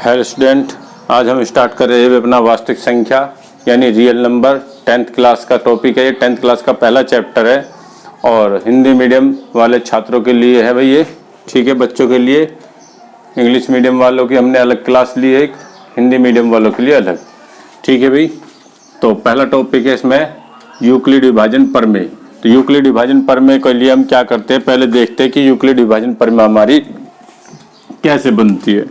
Hello student, आज हम start कर रहे हैं अपना वास्तविक संख्या यानी रियल नंबर। 10th क्लास का टॉपिक है, 10th क्लास का पहला चैप्टर है और हिंदी मीडियम वाले छात्रों के लिए है भाई ये। ठीक है, बच्चों के लिए। इंग्लिश मीडियम वालों की हमने अलग क्लास ली है, हिंदी मीडियम वालों के लिए अलग। ठीक है भाई, तो पहला टॉपिक है इसमें यूक्लिड विभाजन प्रमेय। तो यूक्लिड विभाजन प्रमेय के लिए हम क्या करते हैं, पहले देखते हैं कि यूक्लिड विभाजन प्रमेय हमारी कैसे बनती है।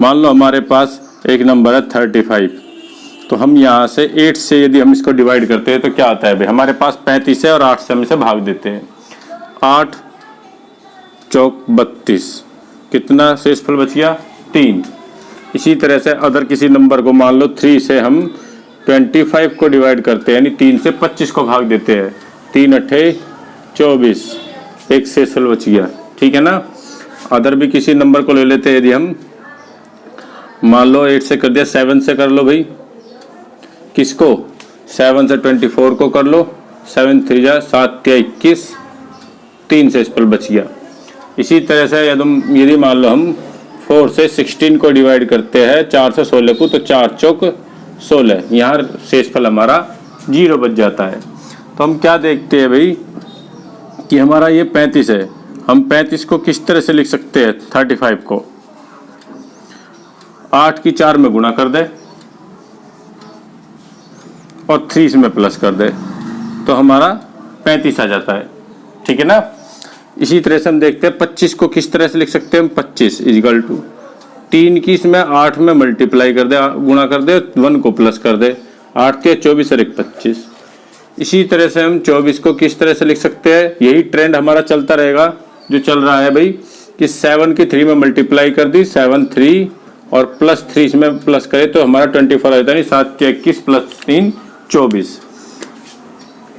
मान लो हमारे पास एक नंबर है 35, तो हम यहाँ से 8 से यदि हम इसको डिवाइड करते हैं तो क्या आता है भाई, हमारे पास 35 है और 8 से हम इसे भाग देते हैं। 8 चौक 32, कितना शेषफल बच गया 3। इसी तरह से अदर किसी नंबर को मान लो 3 से हम 25 को डिवाइड करते हैं, यानी 3 से 25 को भाग देते हैं। 3 अट्ठे 24, एक शेषफल बच गया। ठीक है ना। अदर भी किसी नंबर को ले लेते हैं, यदि हम मान लो 8 से कर दिया, 7 से कर लो भाई। किसको? 7 से 24 को कर लो। 7 3 जा 7 या 21, 3 शेषफल बच गया। इसी तरह से यदि मान लो हम 4 से 16 को डिवाइड करते हैं, 4 से 16 को, तो 4 चौक 16, यहाँ शेषफल हमारा 0 बच जाता है। तो हम क्या देखते हैं भाई कि हमारा ये 35 है। हम 35 को किस तरह से लिख सकते हैं? 35 को 8 की 4 में गुणा कर दे और 3 में प्लस कर दे, तो हमारा 35 आ जाता है। ठीक है ना। इसी तरह से हम देखते हैं 25 को किस तरह से लिख सकते हैं हम? 25 इक्वल टू 3 की इसमें 8 में मल्टीप्लाई कर दे, गुणा कर दे, 1 को प्लस कर दे। 8 के 24 और 1 25। इसी तरह से हम 24 को किस तरह से लिख सकते हैं? यही ट्रेंड हमारा चलता रहेगा जो चल रहा है भाई, कि 7 की 3 में मल्टीप्लाई कर दी, 7 3 और प्लस 3 इसमें प्लस करे तो हमारा 24 आ जाता है। 7 के 21 प्लस 3 24।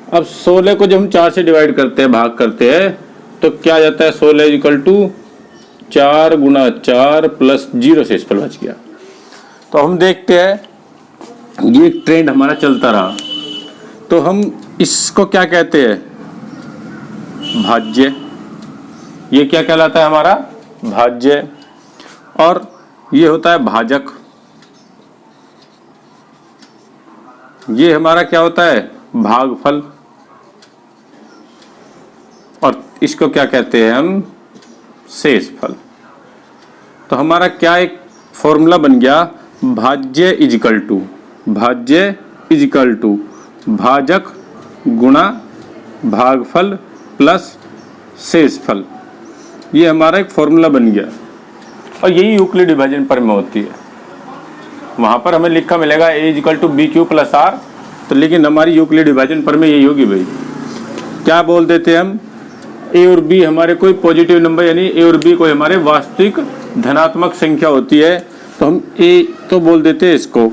अब 16 को जब हम 4 से डिवाइड करते हैं, भाग करते हैं, तो क्या आ जाता है? 16 इक्वल टू 4 गुना 4 प्लस 0 शेषफल बच गया। तो हम देखते हैं ये ट्रेंड हमारा चलता रहा, तो हम इसको क्या कहते हैं? भाज्य। ये क्या कहलाता है? हमारा भाज्य। और ये होता है भाजक। ये हमारा क्या होता है? भागफल। और इसको क्या कहते हैं हम? शेषफल। तो हमारा क्या एक फॉर्मूला बन गया? भाज्य इजिकल टू भाजक गुणा भागफल प्लस शेषफल। ये हमारा एक फॉर्मूला बन गया और यही यूक्लिड विभाजन प्रमेय होती है। वहां पर हमें लिखा मिलेगा a equal to B Q plus r, तो लेकिन हमारी यूक्लिड विभाजन प्रमेय यही होगी भाई। क्या बोल देते हैं हम? a और b हमारे कोई पॉजिटिव नंबर, यानी a और b कोई हमारे वास्तविक धनात्मक संख्या होती है, तो हम a तो बोल देते हैं इसको,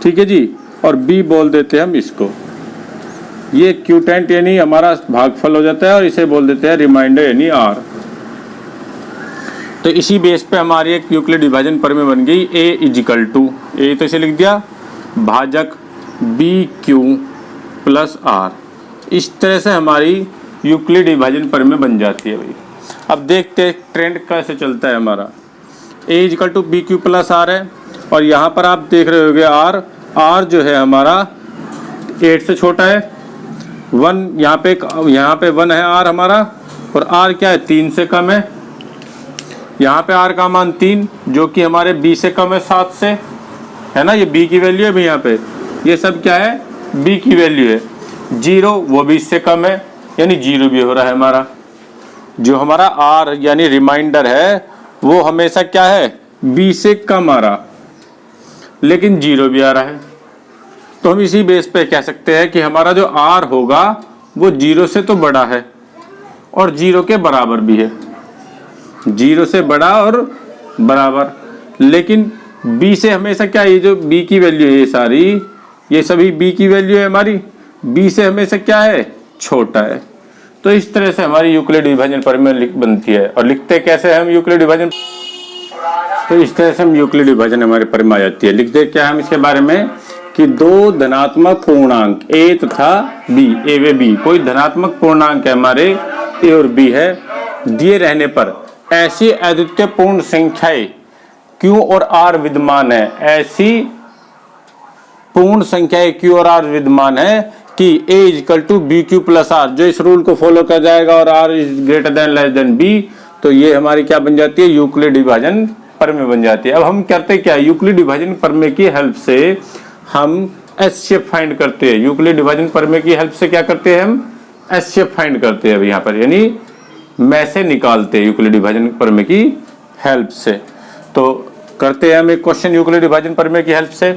ठीक है जी, और b बोल देते हैं हम इसको। ये क्यूटेंट यानी हमारा भागफल हो जाता है और इसे बोल देते हैं रिमाइंडर यानी r। तो इसी बेस पे हमारी एक यूक्लिड विभाजन प्रमेय बन गई a इजिकल टू, ए तो इसे लिख दिया, भाजक बी क्यू प्लस आर। इस तरह से हमारी यूक्लिड विभाजन प्रमेय बन जाती है भाई। अब देखते हैं ट्रेंड कैसे चलता है हमारा। a equal to B Q plus r है और यहाँ पर आप देख रहे होगे आर जो है हमारा 8 से छोटा है। 1 यहाँ पे 1 है आर हमारा, और आर क्या है? 3 से कम है। यहाँ पे आर का मान 3 जो कि हमारे b से कम है 7 से, है ना। ये b की वैल्यू है भी, यहाँ पे ये सब क्या है? b की वैल्यू है। 0 वो भी इससे कम है, यानी 0 भी हो रहा है हमारा। जो हमारा r यानी रिमाइंडर है वो हमेशा क्या है? b से कम आ रहा, लेकिन 0 भी आ रहा है। तो हम इसी बेस पे कह सकते हैं कि हमारा जो r होगा वो 0 से तो बड़ा है और 0 के बराबर भी है। 0 से बड़ा और बराबर, लेकिन b से हमेशा क्या है? ये जो b की वैल्यू है, ये सारी ये सभी b की वैल्यू है हमारी, b से हमेशा क्या है? छोटा है। तो इस तरह से हमारी यूक्लिड विभाजन प्रमेय बनती है। और लिखते कैसे हम यूक्लिड विभाजन? तो इस तरह से हम यूक्लिड विभाजन हमारे प्रमेय आ जाती है। लिखते क्या हम इसके बारे में कि दो धनात्मक पूर्णांक a तथा b, a व b कोई धनात्मक पूर्णांक है हमारे a और b है, दिए रहने पर ऐसी अद्वितीय पूर्ण संख्याएं Q और R विद्यमान है, ऐसी पूर्ण संख्या Q और R विद्यमान है कि A equal to B Q plus R, जो इस रूल को फॉलो कर जाएगा और R is greater than less than B, तो ये हमारी क्या बन जाती है, यूक्लिड विभाजन प्रमेय बन जाती है। अब हम करते क्या, यूक्लिड विभाजन प्रमेय की हेल्प से हम एचसीएफ फाइंड करते हैं। यूक्लिड विभाजन प्रमेय की हेल्प से क्या करते हैं, हम एचसीएफ फाइंड करते हैं। अब यहाँ पर यानी में से निकालते हैं यूक्लिड विभाजन प्रमेय की हेल्प से। तो करते हैं हम एक क्वेश्चन यूक्लिड विभाजन प्रमेय की हेल्प से।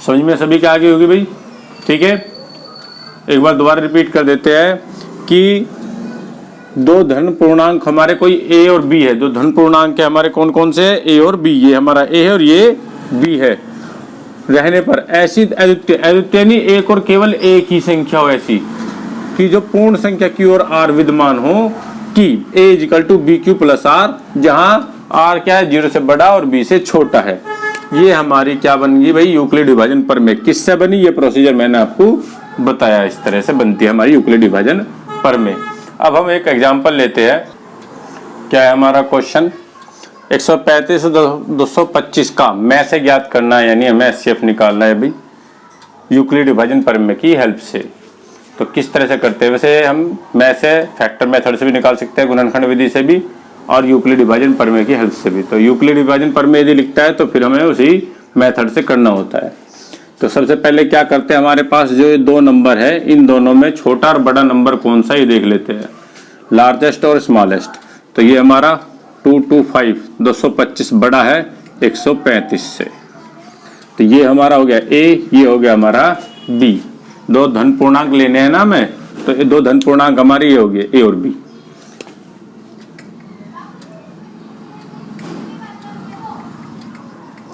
समझ में सभी के आगे होगी भाई, ठीक है। एक बार दोबारा रिपीट कर देते हैं कि दो धन पूर्णांक हमारे कोई ए और बी है। दो धन पूर्णांक हमारे कौन कौन से है, ए और बी। ये हमारा ए है और ये बी है। रहने पर ऐसी अद्वितीय नहीं, एक और केवल एक ही संख्या हो ऐसी कि जो पूर्ण संख्या Q और R विद्यमान हो कि A equal to B Q plus R, जहां R क्या है, 0 से बड़ा और B से छोटा है। ये हमारी क्या बन गई भाई, यूक्लिड विभाजन प्रमेय। किससे बनी, ये प्रोसीजर मैंने आपको बताया, इस तरह से बनती है हमारी यूक्लिड विभाजन प्रमेय। अब हम एक एग्जांपल लेते हैं। क्या है हमारा क्वेश्चन, 135 से 225 का में से ज्ञात करना है, यानी हमें एचसीएफ निकालना है भाई यूक्लिड विभाजन प्रमेय की हेल्प से। तो किस तरह से करते हैं, वैसे हम में से फैक्टर मेथड से भी निकाल सकते हैं, गुणनखंड विधि से भी, और यूक्लिड विभाजन प्रमेय की हेल्प से भी। तो यूक्लिड विभाजन प्रमेय यदि लिखता है तो फिर हमें उसी मेथड से करना होता है। तो सबसे पहले क्या करते हैं, हमारे पास जो ये दो नंबर है, इन दोनों में छोटा और बड़ा नंबर कौन सा, ये देख लेते हैं, लार्जेस्ट और स्मॉलेस्ट। तो ये हमारा 225, 225 बड़ा है 135 से। तो ये हमारा हो गया A, ये हो गया हमारा B। दो धन पूर्णांक लेने हैं ना हमें, तो ये दो धन पूर्णांक हमारे ये हो गए A और B।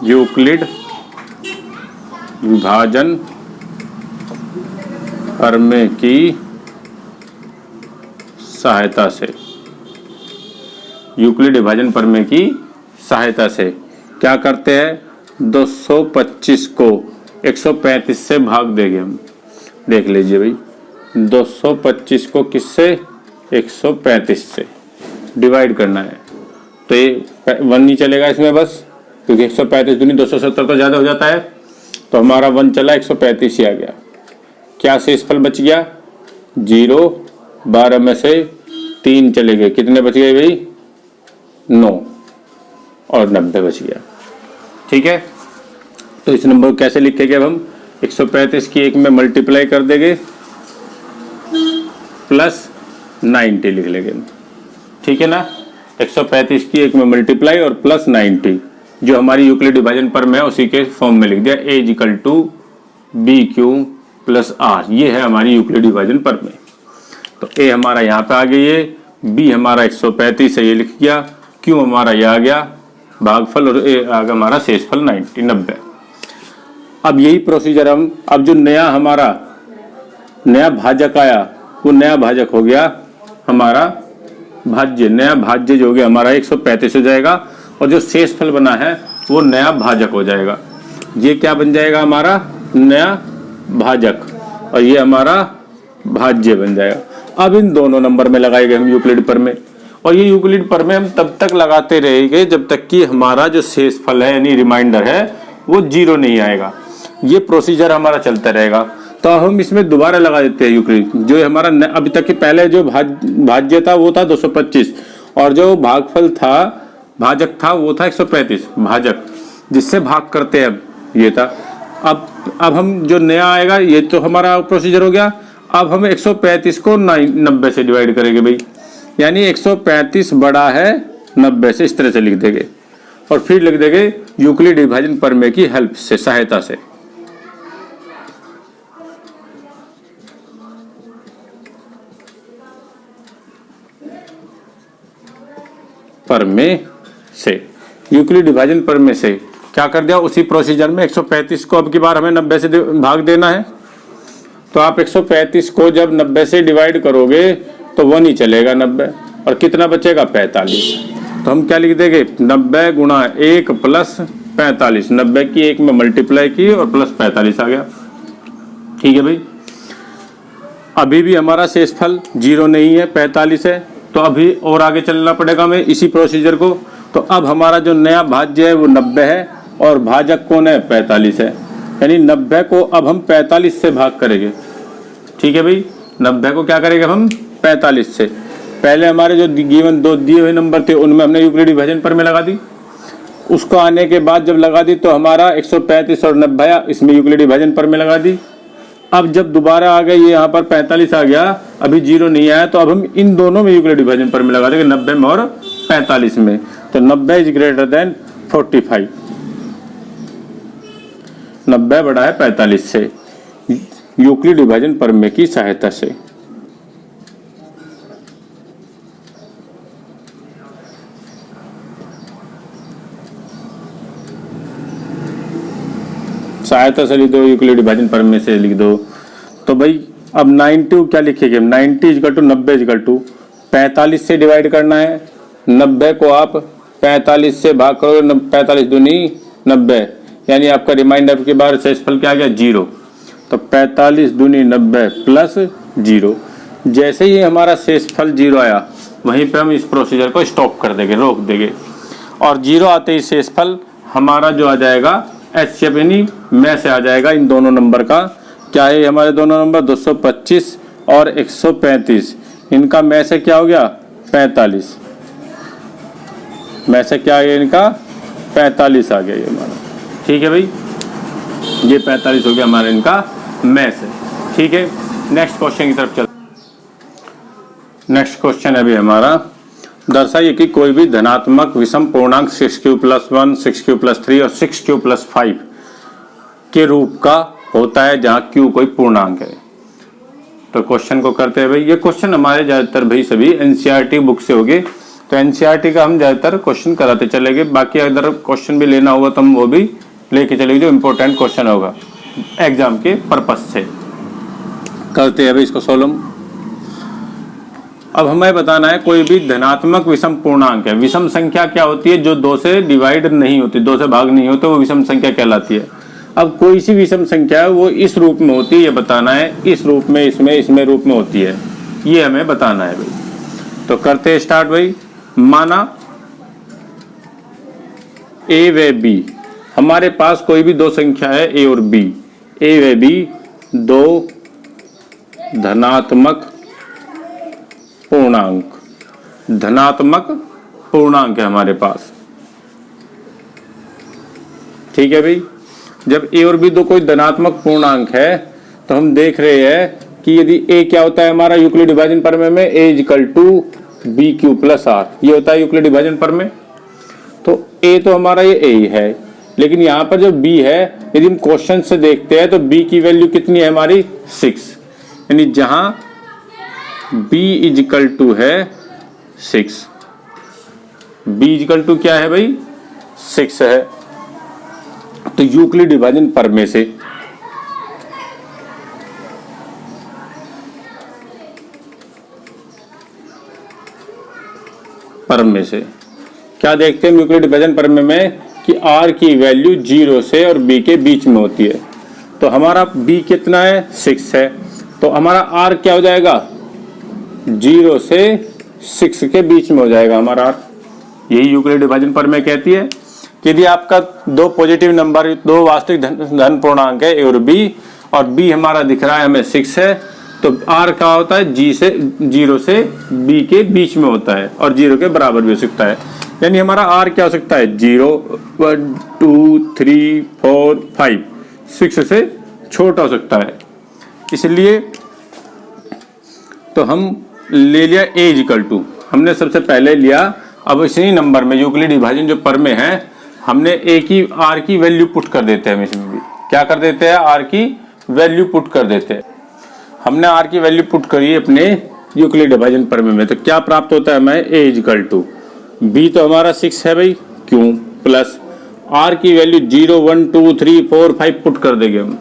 यूक्लिड विभाजन प्रमेय की सहायता से, यूक्लिड विभाजन प्रमेय की सहायता से क्या करते हैं, 225 को 135 से भाग देंगे हम। देख लीजिए भाई, 225 को किससे, 135 से डिवाइड करना है। तो ये 1 नहीं चलेगा इसमें बस, क्योंकि 135 दूनी 270 तो ज़्यादा हो जाता है। तो हमारा 1 चला, 135 ही आ गया। क्या शेषफल बच गया, 0। 12 में से 3 चले गए, कितने बच गए भाई, 9 और 90 बच गया। ठीक है, तो इस नंबर को कैसे लिखेंगे, अब हम 135 की 1 में मल्टीप्लाई कर देंगे प्लस 90 लिख लेंगे। ठीक है ना, 135 की 1 में मल्टीप्लाई और प्लस 90, जो हमारी यूक्लिड विभाजन प्रमेय है उसी के फॉर्म में लिख दिया, A equal to B Q plus R. ये है हमारी यूक्लिड विभाजन प्रमेय। तो A हमारा यहाँ पे आ गई है, B हमारा 135 है, ये लिख गया, Q हमारा ये आ गया भागफल, और A आ गया हमारा शेषफल 90। अब यही प्रोसीजर हम, अब जो नया हमारा नया भाजक आया, वो नया भाजक हो गया हमारा भाज्य। नया भाज्य जो हो गया हमारा 135 हो जाएगा, और जो शेषफल बना है वो नया भाजक हो जाएगा। ये क्या बन जाएगा, हमारा नया भाजक, और ये हमारा भाज्य बन जाएगा। अब इन दोनों नंबर में लगाएंगे हम यूक्लिड प्रमेय, और ये यूक्लिड प्रमेय हम तब तक लगाते रहेंगे जब तक कि हमारा जो शेषफल है यानी रिमाइंडर है वो 0 नहीं आएगा। ये प्रोसीजर हमारा चलता रहेगा। तो हम इसमें दोबारा लगा देते हैं यूक्लिड, जो हमारा अभी तक के पहले जो भाज्य था वो था 225, और जो भागफल था, भाजक था, वो था 135 भाजक, जिससे भाग करते हैं। अब ये था, अब हम जो नया आएगा, ये तो हमारा प्रोसीजर हो गया। अब हम 135 को 90 से डिवाइड करेंगे भाई, यानी 135 बड़ा है 90 से, इस तरह से लिख देंगे, और फिर लिख देंगे यूक्लिड विभाजन प्रमेय की हेल्प से, सहायता से। प्रमेय से, यूक्लिड विभाजन प्रमेय से क्या कर दिया, उसी प्रोसीजर में 135 को अब की बार हमें 90 से भाग देना है। तो आप 135 को जब 90 से डिवाइड करोगे तो वो नहीं चलेगा 90, और कितना बचेगा 45। तो हम क्या लिख देंगे, 90 गुणा 1 प्लस 45। 90 की 1 में मल्टीप्लाई की और प्लस 45 आ गया। ठीक है भाई, अभी भी हमारा शेषफल 0 नहीं है, 45 है। तो अभी और आगे चलना पड़ेगा हमें इसी प्रोसीजर को, तो अब हमारा जो नया भाज्य है वो 90 है और भाजक कौन है, 45 है। यानी 90 को अब हम 45 से भाग करेंगे। ठीक है भाई, 90 को क्या करेंगे हम, 45 से। पहले हमारे जो गिवन दो दिए हुए नंबर थे उनमें हमने यूक्लिडी विभाजन पर में लगा दी, उसको आने के बाद जब लगा दी तो हमारा 135 और 90 इसमें यूक्लिडी विभाजन पर में लगा दी। अब जब दोबारा आ गए ये यहाँ पर 45 आ गया, अभी 0 नहीं आया, तो अब हम इन दोनों में यूक्लिडी विभाजन पर में लगा देंगे, 90 में और 45 में। तो 90 इज ग्रेटर देन 45, 90 बड़ा है 45 से, यूक्लिड विभाजन प्रमेय की सहायता से। सहायता से लिख दो, यूक्लिड विभाजन प्रमेय से लिख दो। तो भाई अब 90 क्या लिखेंगे, 90 इक्वल टू 90 इक्वल टू 45 से डिवाइड करना है। 90 को आप 45 से भाग करोगे, 45 दूनी 90, यानी आपका रिमाइंडर के बाद शेषफल क्या आ गया, 0। तो 45 दूनी 90 प्लस 0। जैसे ही हमारा शेषफल 0 आया वहीं पे हम इस प्रोसीजर को स्टॉप कर देंगे, रोक देंगे। और 0 आते ही शेषफल हमारा जो आ जाएगा एचसीएफ यानी में से आ जाएगा इन दोनों नंबर का। क्या है हमारे दोनों नंबर 225 और 135, इनका में से क्या हो गया 45, में से क्या आ गया इनका 45 आ गया ये हमारा। ठीक है भाई, ये 45 हो गया हमारा इनका में से। ठीक है, नेक्स्ट क्वेश्चन की तरफ चल। नेक्स्ट क्वेश्चन है अभी हमारा, दर्शाइए कि कोई भी धनात्मक विषम पूर्णांक 6q+1, 6q+3 और 6q+5 के रूप का होता है जहां q कोई पूर्णांक है। तो क्वेश्चन को करते हैं भाई। ये क्वेश्चन हमारे ज्यादातर भाई सभी एनसीईआरटी बुक से होंगे, तो एनसीईआरटी का हम ज्यादातर क्वेश्चन कराते चलेंगे। बाकी अगर क्वेश्चन भी लेना होगा तो हम वो भी लेके चलेंगे जो इम्पोर्टेंट क्वेश्चन होगा एग्जाम के पर्पज से। करते हैं भाई इसको सोल्व। अब हमें बताना है कोई भी धनात्मक विषम पूर्णांक है। विषम संख्या क्या होती है, जो 2 से डिवाइड नहीं होती, 2 से भाग नहीं होते, वो विषम संख्या कहलाती है। अब कोई सी विषम संख्या है वो इस रूप में होती है, ये बताना है, इस रूप में, इसमें रूप में होती है, ये हमें बताना है भाई। तो करते हैं स्टार्ट भाई। माना ए व बी, हमारे पास कोई भी 2 संख्या है ए और बी, ए व बी 2 धनात्मक पूर्णांक, धनात्मक पूर्णांक है हमारे पास। ठीक है भाई, जब ए और बी 2 कोई धनात्मक पूर्णांक है तो हम देख रहे हैं कि यदि ए क्या होता है हमारा यूक्लिड विभाजन प्रमेय में, A equal to B Q plus R, ये होता है यूक्लिड विभाजन प्रमेय। तो ए तो हमारा ये ए ही है, लेकिन यहाँ पर जो बी है यदि हम क्वेश्चन से देखते हैं तो बी की वैल्यू कितनी है हमारी 6, यानी जहां b इजिकल टू है 6, b इजिकल टू क्या है भाई 6 है। तो यूक्लिड विभाजन प्रमेय से क्या देखते हैं यूक्लिड विभाजन प्रमेय में कि r की वैल्यू 0 से और b के बीच में होती है। तो हमारा b कितना है 6 है, तो हमारा r क्या हो जाएगा 0 से 6 के बीच में हो जाएगा हमारा r। यही यूक्लिड विभाजन प्रमेय कहती है कि यदि आपका 2 पॉजिटिव नंबर, 2 वास्तविक धन पूर्णांक है ए और बी, और बी हमारा दिख रहा है हमें 6 है, तो r क्या होता है 0 से b के बीच में होता है और 0 के बराबर भी हो सकता है। यानी हमारा r क्या हो सकता है 0, 1, 2, 3, 4, 5, 6 से छोटा हो सकता है। इसलिए तो हम ले लिया a इक्वल टू, हमने सबसे पहले लिया। अब इसी नंबर में यूक्लिड विभाजन जो प्रमेय है, हमने a की r की वैल्यू पुट कर देते हैं। हम इसमें भी क्या कर देते हैं, r की वैल्यू पुट कर देते हैं। हमने r की वैल्यू पुट करी अपने यूक्लिड विभाजन प्रमेय में, तो क्या प्राप्त होता है हमें a इक्वल टू b तो हमारा 6 है भाई क्यों, प्लस r की वैल्यू 0, 1, 2, 3, 4, 5 पुट कर देंगे हम।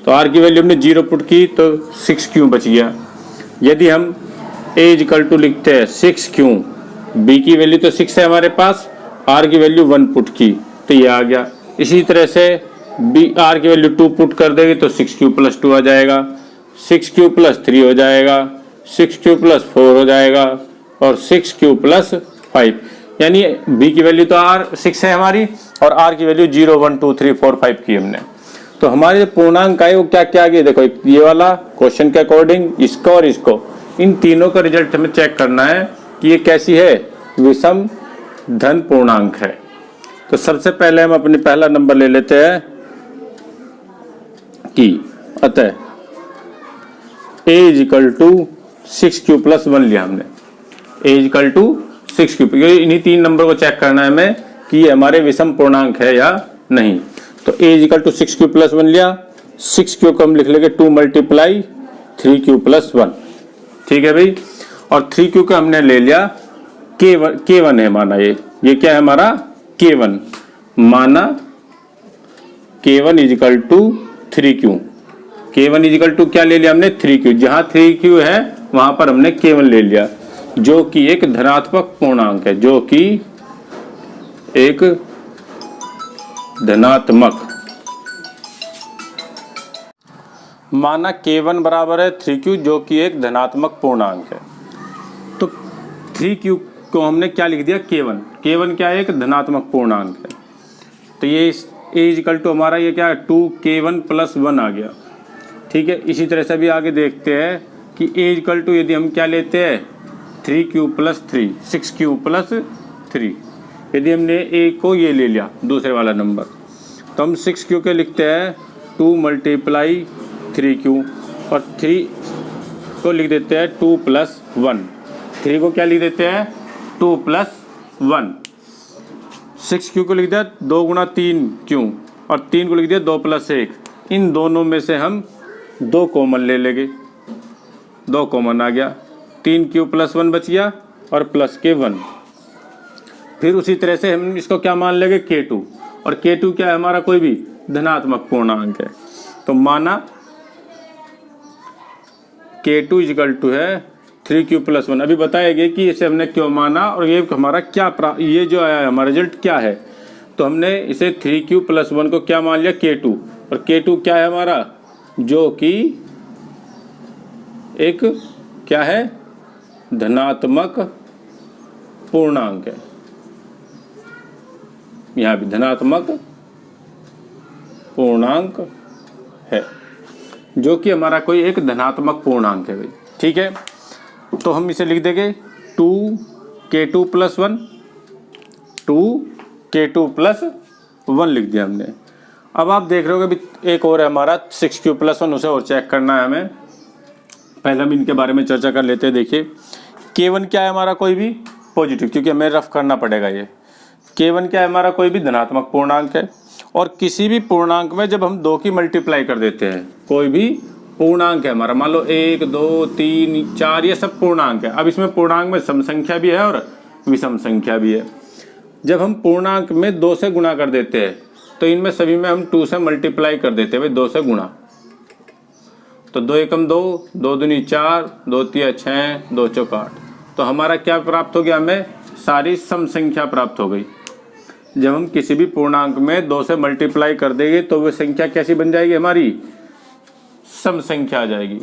तो r की वैल्यू हमने 0 पुट की तो 6 क्यों बच गया। यदि हम a इक्वल टू लिखते हैं 6 क्यों, b की वैल्यू तो 6 है हमारे पास, r की वैल्यू 1 पुट की तो ये आ गया। इसी तरह से r की वैल्यू 2 पुट कर देंगे तो 6q + 2 आ जाएगा, 6q + 3 हो जाएगा, 6q + 4 हो जाएगा और 6q + 5। यानी b की वैल्यू तो r6 है हमारी और r की वैल्यू 0 1 2 3 4 5 की हमने। तो हमारे जो पूर्णांक है वो क्या क्या आ गया, देखो ये वाला क्वेश्चन के अकॉर्डिंग, इसको और इसको, इन तीनों का रिजल्ट हमें चेक करना है कि ये कैसी है, विषम धन पूर्णांक है। तो सबसे पहले हम अपने पहला नंबर ले लेते हैं कि अतः a equal to 6q plus 1 लिया हमने, a इक्वल टू 6q। इन्हीं तीन नंबर को चेक करना है हमें कि ये हमारे विषम पूर्णांक है या नहीं। तो a equal to 6q plus 1 लिया, 6q को हम लिख लेंगे 2 मल्टीप्लाई 3q प्लस 1, ठीक है भाई। और 3q को हमने ले लिया k1 है माना, ये क्या है हमारा k1, माना k1 is equal to 3q। k1 is equal to क्या ले लिया हमने 3q, जहां 3q है वहां पर हमने k1 ले लिया, जो कि एक धनात्मक पूर्णांक है, जो कि एक धनात्मक, माना k1 बराबर है 3q जो कि एक धनात्मक पूर्णांक है। तो 3q को हमने क्या लिख दिया k1, k1 क्या है, एक धनात्मक पूर्णांक है। तो ये a इक्वल टू हमारा ये क्या है 2k1 प्लस 1 आ गया, ठीक है। इसी तरह से भी आगे देखते हैं कि a इक्वल टू यदि हम क्या लेते हैं 3q प्लस 3, 6q प्लस 3, यदि हमने a को ये ले लिया दूसरे वाला नंबर, तो हम 6q के लिखते हैं 2 मल्टीप्लाई 3q और 3 को लिख देते हैं 2 प्लस 1, 3 को क्या लिख देते हैं 2 प्लस 1, 6q को लिख दिया 2 गुणा 3q और 3 को लिख दिया 2 प्लस 1। इन दोनों में से हम 2 कॉमन ले लेंगे, 2 कॉमन आ गया, 3q प्लस 1 बच गया और प्लस के 1। फिर उसी तरह से हम इसको क्या मान लेंगे k2, और k2 क्या है हमारा कोई भी धनात्मक पूर्णांक है। तो माना k2 इक्वल टू है 3q प्लस 1। अभी बताएंगे कि इसे हमने क्यों माना और ये हमारा क्या ये जो आया है हमारा रिजल्ट क्या है। तो हमने इसे 3q प्लस 1 को क्या मान लिया k2, और k2 क्या है हमारा, जो कि एक क्या है धनात्मक पूर्णांक है, यहाँ भी धनात्मक पूर्णांक है, जो कि हमारा कोई एक धनात्मक पूर्णांक है भाई, ठीक है। तो हम इसे लिख देंगे 2k2 प्लस 1, 2k2 प्लस 1 लिख दिया हमने। अब आप देख रहे हो कि एक और है हमारा 6q प्लस 1, उसे और चेक करना है हमें। पहले हम इनके बारे में चर्चा कर लेते हैं। देखिए k1 क्या है हमारा कोई भी पॉजिटिव, क्योंकि हमें रफ करना पड़ेगा। ये k1 क्या है हमारा कोई भी धनात्मक पूर्णांक है, और किसी भी पूर्णांक में जब हम 2 की मल्टीप्लाई कर देते हैं, कोई भी पूर्णांक है हमारा, मान लो 1 2 3 4 ये सब पूर्णांक है। अब इसमें पूर्णांक में सम संख्या भी है और विषम संख्या भी है। जब हम पूर्णांक में 2 से गुणा कर देते हैं तो इनमें सभी में हम 2 से मल्टीप्लाई कर देते हैं भाई, 2 से गुणा। तो 2 एकम 2, 2 दूनी 4, 2 तिया 6, 2 चौक 8। तो हमारा क्या प्राप्त हो गया, हमें सारी सम संख्या प्राप्त हो गई। जब हम किसी भी पूर्णांक में 2 से मल्टीप्लाई कर देंगे तो वह संख्या कैसी बन जाएगी, हमारी सम संख्या आ जाएगी।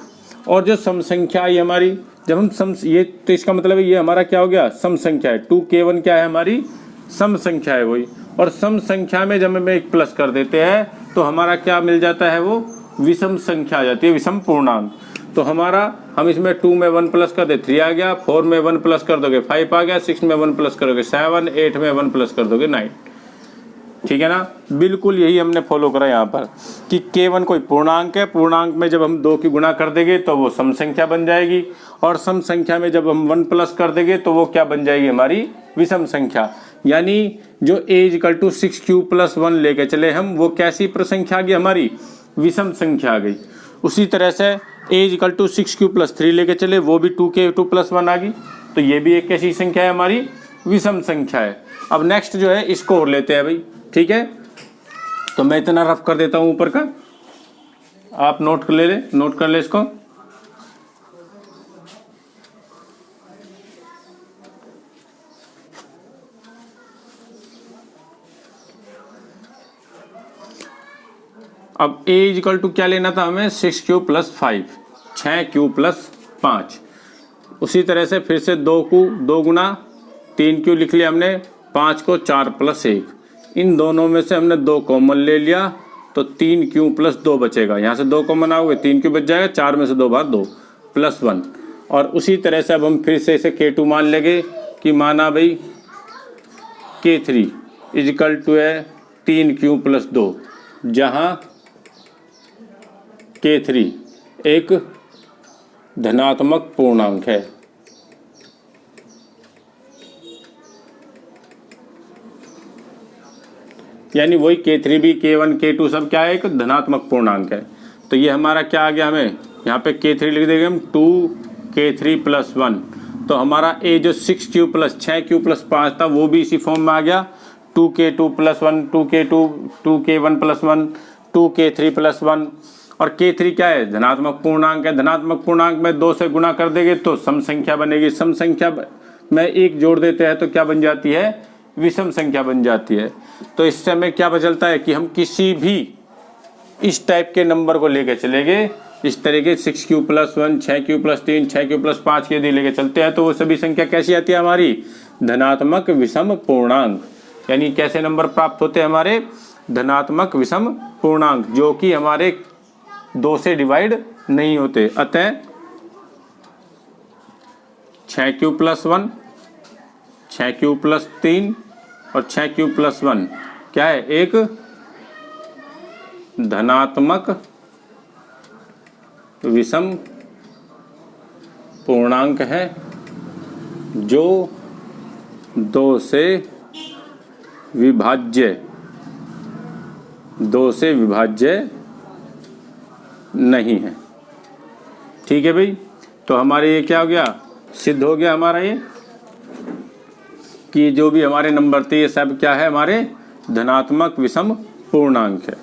और जो सम संख्या आई हमारी, जब हम सम, ये तो इसका मतलब है ये हमारा क्या हो गया, सम संख्या है। 2k1 क्या है हमारी सम संख्या है वही, और सम संख्या में जब हम एक प्लस कर देते हैं तो हमारा क्या मिल जाता है, वो विषम संख्या आ जाती है, विषम पूर्णांक। तो हमारा हम इसमें 2 में 1 प्लस कर दे 3 आ गया, 4 में 1 प्लस कर दोगे 5 आ गया, 6 में 1 प्लस करोगे 7, 8 में 1 प्लस कर दोगे 9, ठीक है ना। बिल्कुल यही हमने फॉलो करा यहाँ पर कि k1 कोई पूर्णांक है, पूर्णांक में जब हम 2 की गुणा कर देंगे तो वो सम संख्या बन जाएगी, और सम संख्या में जब हम 1 प्लस कर देंगे तो वो क्या बन जाएगी, हमारी विषम संख्या। यानी जो a equal to 6q plus 1 लेके चले हम, वो कैसी संख्या आ गई, हमारी विषम संख्या आ गई। उसी तरह से a equal to 6q plus 3 लेके चले, वो भी 2k2 प्लस 1 आ गई। तो ये भी एक कैसी संख्या है, हमारी विषम संख्या है। अब नेक्स्ट जो है इसको और लेते हैं भाई, ठीक है। तो मैं इतना रफ कर देता हूं ऊपर का, आप नोट कर ले इसको। अब a इक्वल टू क्या लेना था हमें, 6q प्लस 5, 6q प्लस 5। उसी तरह से फिर से 2 गुना 3q लिख लिया हमने 5 को 4 + 1, इन दोनों में से हमने 2 कॉमन ले लिया तो 3q + 2 बचेगा। यहाँ से 2 कॉमन आओगे 3q बच जाएगा, 4 में से 2 बार 2 + 1। और उसी तरह से अब हम फिर से इसे k2 मान लेंगे कि माना भाई k3 = है 3q + 2, जहाँ k3 एक धनात्मक पूर्णांक है। यानी वही k3 भी k1 k2 सब क्या है, एक धनात्मक पूर्णांक है। तो ये हमारा क्या आ गया, हमें यहाँ पे k3 लिख देंगे हम 2k3 + 1। तो हमारा a जो 6q + 6q + 5 था वो भी इसी फॉर्म में आ गया, 2k2 + 1 2k2 2k1 + 1 2k3 + 1। और k3 क्या है, धनात्मक पूर्णांक है। धनात्मक पूर्णांक में 2 से गुणा कर देंगे तो सम संख्या बनेगी। सम संख्या में 1 जोड़ देते हैं तो क्या बन जाती है, विषम संख्या बन जाती है। तो इससे हमें क्या बचलता है कि हम किसी भी इस टाइप के नंबर को लेकर चलेंगे, इस तरीके 6q + 1 6q + 3 6q + 5 के यदि लेके चलते हैं तो वो सभी संख्या कैसी आती है हमारी, धनात्मक विषम पूर्णांक। यानी कैसे नंबर प्राप्त होते हैं हमारे, धनात्मक विषम पूर्णांक, जो कि हमारे 2 से डिवाइड नहीं होते। अतः 6q + 1 6q + 3 और 6q + 1 क्या है, एक धनात्मक विषम पूर्णांक है जो 2 से विभाज्य नहीं है। ठीक है भाई, तो हमारे ये क्या हो गया, सिद्ध हो गया हमारा ये कि जो भी हमारे नंबर थे ये सब क्या है, हमारे धनात्मक विषम पूर्णांक है।